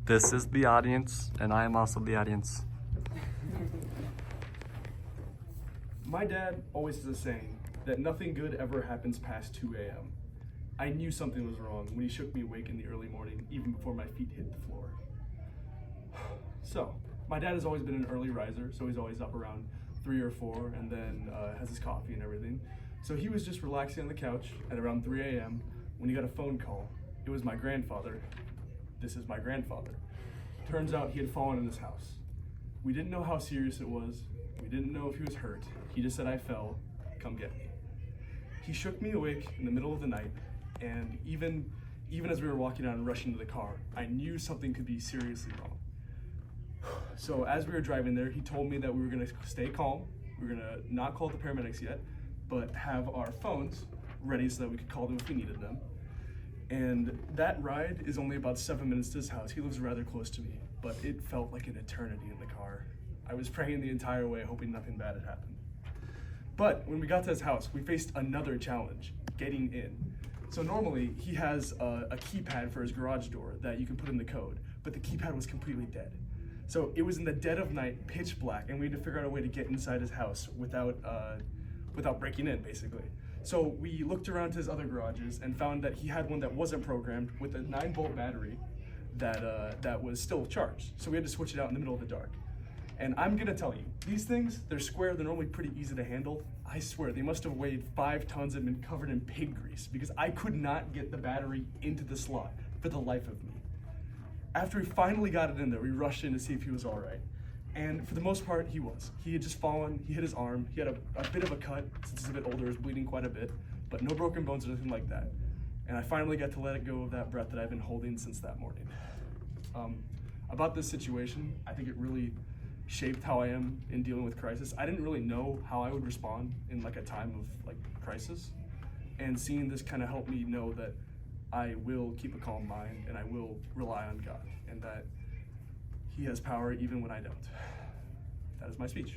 This is the audience, and I am also the audience. My dad always has a saying that nothing good ever happens past 2 a.m. I knew something was wrong when he shook me awake in the early morning, even before my feet hit the floor. So, my dad has always been an early riser, so he's always up around 3 or 4 and then has his coffee and everything. So he was just relaxing on the couch at around 3 a.m. when he got a phone call. It was my grandfather. This is my grandfather. Turns out he had fallen in his house. We didn't know how serious it was. We didn't know if he was hurt. He just said, "I fell, come get me." He shook me awake in the middle of the night, and even as we were walking out and rushing to the car, I knew something could be seriously wrong. So as we were driving there, he told me that we were gonna stay calm. We were gonna not call the paramedics yet, but have our phones ready so that we could call them if we needed them. And that ride is only about 7 minutes to his house. He lives rather close to me, but it felt like an eternity in the car. I was praying the entire way, hoping nothing bad had happened. But when we got to his house, we faced another challenge, getting in. So normally he has a keypad for his garage door that you can put in the code, but the keypad was completely dead. So it was in the dead of night, pitch black, and we had to figure out a way to get inside his house without breaking in, basically. So we looked around to his other garages and found that he had one that wasn't programmed with a 9-volt battery that was still charged. So we had to switch it out in the middle of the dark. And I'm gonna tell you, these things, they're square, they're normally pretty easy to handle. I swear, they must have weighed 5 tons and been covered in pig grease because I could not get the battery into the slot for the life of me. After we finally got it in there, we rushed in to see if he was all right. And for the most part, he was. He had just fallen, he hit his arm, he had a bit of a cut, since he's a bit older, he was bleeding quite a bit, but no broken bones or anything like that. And I finally got to let it go of that breath that I've been holding since that morning. About this situation, I think it really shaped how I am in dealing with crisis. I didn't really know how I would respond in like a time of like crisis. And seeing this kind of helped me know that I will keep a calm mind and I will rely on God and that He has power even when I don't. That is my speech.